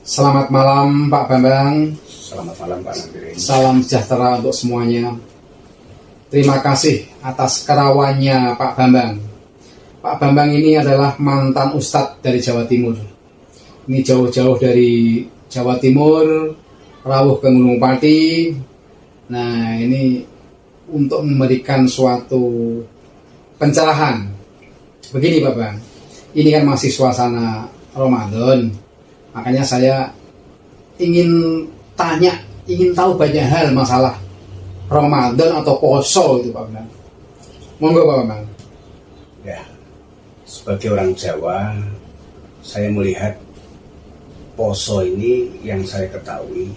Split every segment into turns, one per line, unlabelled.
Selamat malam Pak Bambang.
Selamat malam Pak Nabirin.
Salam sejahtera untuk semuanya. Terima kasih atas kerawannya Pak Bambang. Pak Bambang ini adalah mantan Ustadz dari Jawa Timur. Ini jauh-jauh dari Jawa Timur, rawuh ke Gunung Pati. Nah, ini untuk memberikan suatu pencerahan. Begini Pak Bang, ini kan masih suasana Ramadan. Makanya saya ingin tahu banyak hal masalah Ramadan atau poso itu Pak Bambang. Monggo Pak Bambang.
Ya, sebagai orang Jawa, saya melihat poso ini yang saya ketahui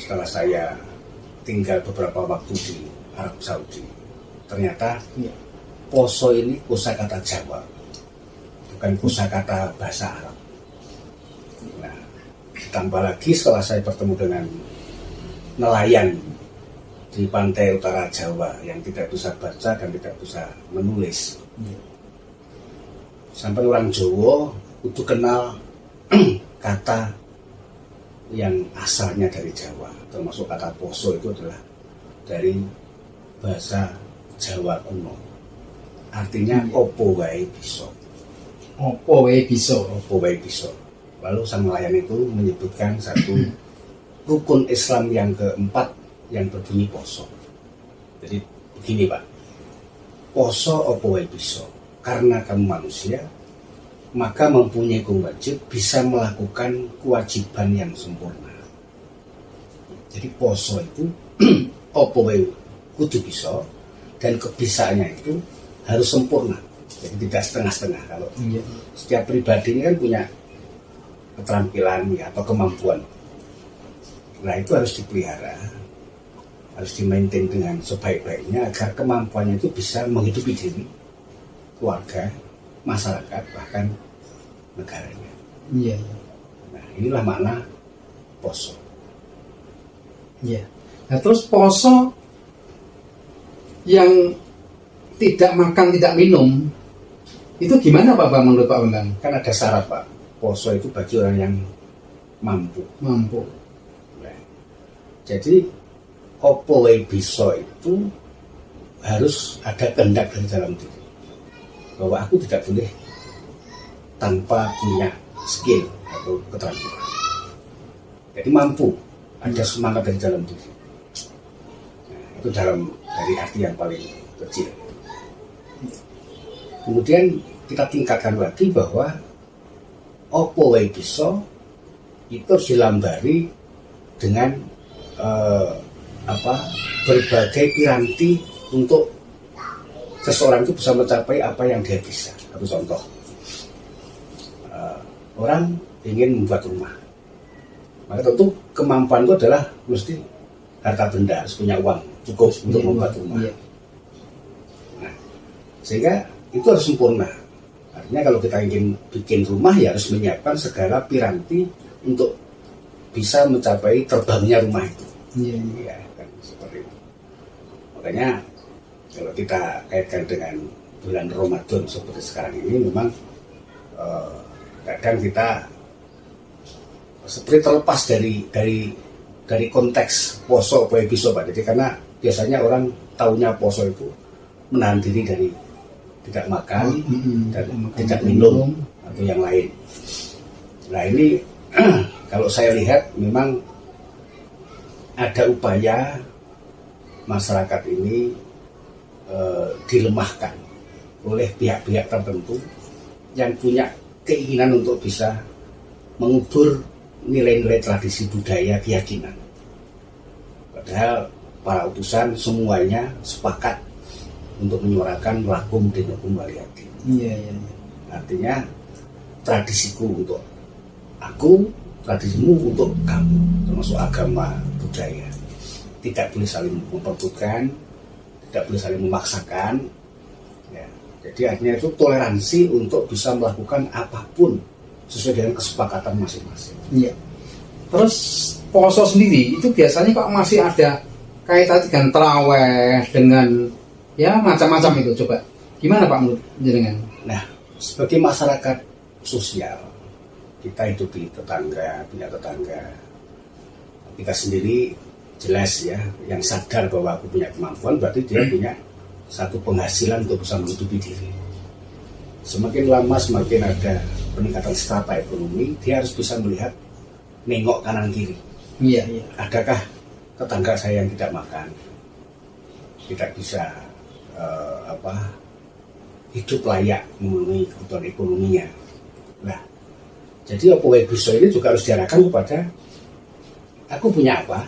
setelah saya tinggal beberapa waktu di Arab Saudi. Ternyata poso ini kosakata Jawa, bukan kosakata bahasa Arab. Nah, ditambah lagi setelah saya bertemu dengan nelayan di pantai utara Jawa yang tidak bisa baca dan tidak bisa menulis. Sampai orang Jawa itu kenal kata yang asalnya dari Jawa, termasuk kata poso itu adalah dari bahasa Jawa kuno. Artinya opo wae bisa.
Opo wae bisa.
Opo wae bisa. Lalu sang nelayan itu menyebutkan satu rukun Islam yang keempat yang berbunyi poso. Jadi begini Pak, poso opo wae bisa. Karena kamu manusia, maka mempunyai wajib bisa melakukan kewajiban yang sempurna. Jadi poso itu opo wae kudu bisa, dan kebisaannya itu harus sempurna. Jadi tidak setengah-setengah. Kalau setiap pribadi ini kan punya keterampilan ya, atau kemampuan. Nah, itu harus dipelihara, harus dimaintain dengan sebaik-baiknya agar kemampuannya itu bisa menghidupi diri, keluarga, masyarakat, bahkan negaranya.
Iya.
Nah, inilah makna poso.
Iya. Nah, terus poso yang tidak makan, tidak minum, itu gimana Pak Bang menurut Pak Bambang?
Kan ada syarat Pak. Poso itu bagi orang yang mampu. Nah, jadi opo wae bisa itu harus ada kehendak dari dalam diri, bahwa aku tidak boleh tanpa punya skill atau keterampilan. Jadi mampu, ada semangat dari dalam diri. Nah, itu dari arti yang paling kecil. Kemudian kita tingkatkan lagi bahwa opo wae bisa itu harus dilambari dengan berbagai piranti untuk seseorang itu bisa mencapai apa yang dia bisa. Satu contoh, orang ingin membuat rumah, maka tentu kemampuan itu adalah mesti harta benda, harus punya uang cukup untuk membuat rumah. Nah, sehingga itu harus sempurna. Artinya kalau kita ingin bikin rumah ya harus menyiapkan segala piranti untuk bisa mencapai terbangnya rumah itu. Iya, kan seperti itu. Makanya kalau kita kaitkan dengan bulan Ramadan seperti sekarang ini, memang kadang kita seperti terlepas dari konteks poso apa bisa Pak. Jadi karena biasanya orang taunya poso itu menahan diri dari tidak makan dan tidak minum atau yang lain. Nah, ini kalau saya lihat memang ada upaya masyarakat ini dilemahkan oleh pihak-pihak tertentu yang punya keinginan untuk bisa mengubur nilai-nilai tradisi budaya keyakinan. Padahal para utusan semuanya sepakat untuk menyuarakan lakum dinukum waliyati.
Iya.
Artinya tradisiku untuk aku, tradisimu untuk kamu, termasuk agama, budaya. Tidak boleh saling memperbutkan, tidak boleh saling memaksakan. Ya. Jadi artinya itu toleransi untuk bisa melakukan apapun sesuai dengan kesepakatan masing-masing. Iya.
Terus poso sendiri itu biasanya kok masih ada kaitan dengan traweh, dengan ya macam-macam itu. Coba gimana Pak menurut jenengan?
Nah, sebagai masyarakat sosial kita hidup di tetangga, punya tetangga. Kita sendiri jelas ya, yang sadar bahwa aku punya kemampuan, berarti dia punya satu penghasilan untuk bisa menghidupi diri. Semakin lama semakin ada peningkatan strata ekonomi, dia harus bisa melihat, nengok kanan kiri.
Iya, iya.
Adakah tetangga saya yang tidak makan, tidak bisa hidup layak memenuhi kebutuhan ekonominya. Nah, jadi apa bisa ini juga harus diarahkan kepada aku punya apa,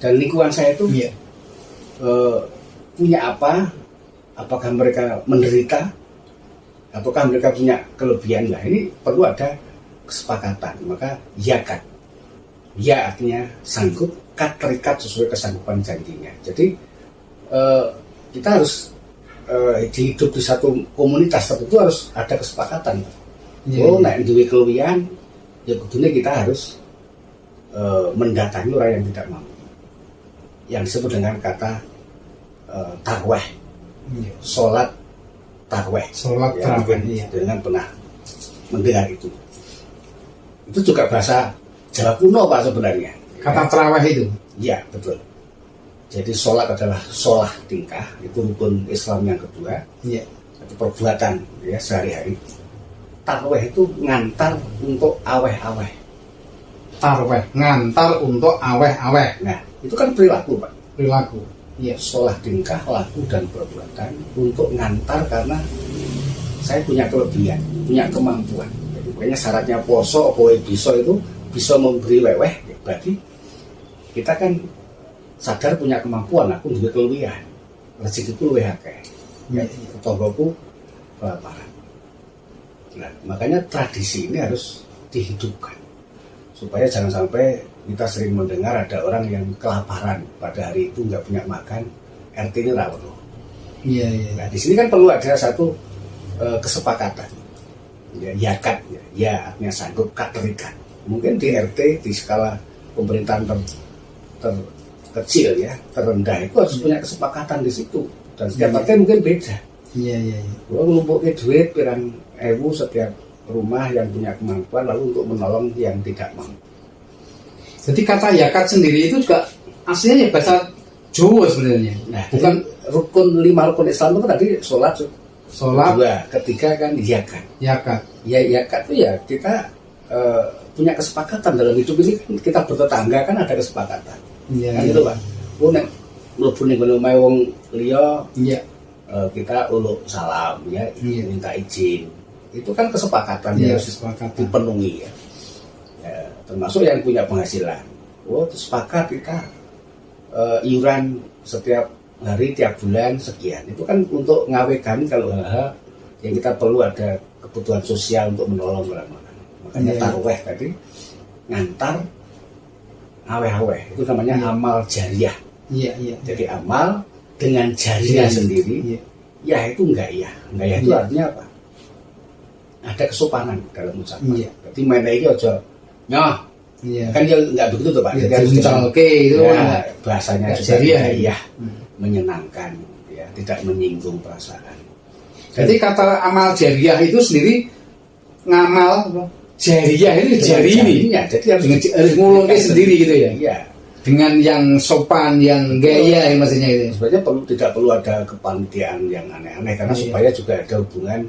dan lingkungan saya itu
Iya.
Punya apa, apakah mereka menderita, apakah mereka punya kelebihan. Lah ini perlu ada kesepakatan. Maka yakat, ya artinya sanggup, kat terikat sesuai kesanggupan janjinya. Jadi kita harus hidup di satu komunitas tertentu harus ada kesepakatan.
Iya,
Nek duwe kelebihan, ya kudune kita harus mendatangi orang yang tidak mampu, yang disebut dengan kata tarweh,
iya.
sholat tarweh.
Sholat
Ya,
tarawih,
mungkin
iya.
dengan pernah mendengar itu juga bahasa Jawa kuno Pak sebenarnya.
Kata tarawih itu.
Ya betul. Jadi sholat adalah sholah tingkah, itu rukun Islam yang kedua.
Iya.
Itu perbuatan ya sehari-hari. Tarweh itu ngantar untuk aweh-aweh.
Tarawih ngantar untuk aweh-aweh.
Nah itu kan perilaku Pak.
Perilaku. Iya.
Sholah tingkah, laku dan perbuatan untuk ngantar karena saya punya kelebihan, punya kemampuan. Jadi pokoknya syaratnya poso, poe bisa itu bisa memberi weweh. Berarti kita kan sadar punya kemampuan, aku juga kelebihan, rezekiku luwih akeh, ya, tetanggaku kelaparan. Nah, makanya tradisi ini harus dihidupkan supaya jangan sampai kita sering mendengar ada orang yang kelaparan pada hari itu nggak punya makan, RT ini rawuh.
Iya, iya.
Nah, di sini kan perlu ada satu kesepakatan, ya, yakat, ya artinya sanggup, kat terikat. Mungkin di RT di skala pemerintahan terkecil ya, terendah itu harus punya kesepakatan di situ, dan setiap partai mungkin beda.
Iya, iya, iya.
Gua ngelumpukin duit pirang ewu setiap rumah yang punya kemampuan lalu untuk menolong yang tidak mampu.
Jadi kata yakat sendiri itu juga aslinya ya bahasa Jawa sebenarnya.
Nah,
Bukan
rukun 5 rukun Islam itu tadi sholat,
sholat,
dua, ketiga kan yakat.
yakat.
Ya yakat itu ya kita punya kesepakatan dalam hidup ini, kan kita bertetangga kan ada kesepakatan.
Iya,
Kan
iya.
gitu Pak. Oh nek mlebu ning omahe wong liya
Iya.
kita uluk salam ya,
Iya.
minta izin. Itu kan kesepakatan
Iya,
yang harus
kesepakatan.
dipenuhi ya. Ya, termasuk yang punya penghasilan. Oh, sepakat kita iuran setiap hari, tiap bulan sekian. Itu kan untuk ngawekan kalau hal-hal yang kita perlu ada kebutuhan sosial untuk menolong orang-orang. Makanya
Iya.
tarweh tadi ngantar aweh-aweh itu namanya amal jariah.
Iya, iya.
Jadi amal dengan jarinya sendiri,
Iya.
ya itu enggak ya. Enggak ya itu
Iya.
artinya apa? Ada kesopanan dalam ucapan.
Iya.
Jadi mana ini aja nyoh.
Iya.
Kan dia enggak begitu tuh Pak.
Iya,
Jadi harus
diuncalke itu
ya,
kan.
bahasanya
Enggak
juga
jariah.
ya, menyenangkan ya, tidak menyinggung perasaan.
Jadi kata amal jariah itu sendiri ngamal apa? Jariah itu jari ini.
Jarinya, jadi
Harus ngulungke sendiri gitu ya.
Iya.
Dengan yang sopan, yang gaya ya maksudnya itu.
Sebenarnya tidak perlu ada kepanitiaan yang aneh-aneh karena
Iya.
supaya juga ada hubungan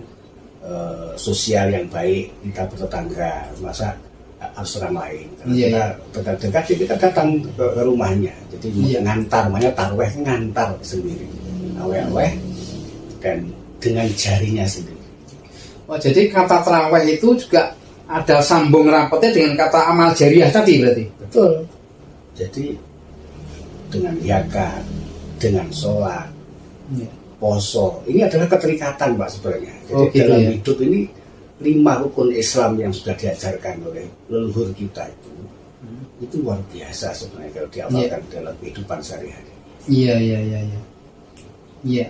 sosial yang baik, kita bertetangga, masa harus orang lain. Karena
Iya,
kita dekat-dekat kita datang ke rumahnya, jadi
Iya.
ngantar, makanya tarweh ngantar sendiri, aweh-aweh dan dengan jarinya sendiri.
Oh, jadi kata taraweh itu juga ada sambung rapatnya dengan kata amal jariah tadi berarti.
Betul. Jadi dengan yakat, dengan sholat,
Iya.
poso, ini adalah keterikatan Pak sebenarnya. Jadi
Oh, gitu
dalam
ya.
hidup ini 5 rukun Islam yang sudah diajarkan oleh leluhur kita itu luar biasa sebenarnya kalau diamalkan dalam kehidupan sehari-hari.
Iya, iya, iya, iya. Iya.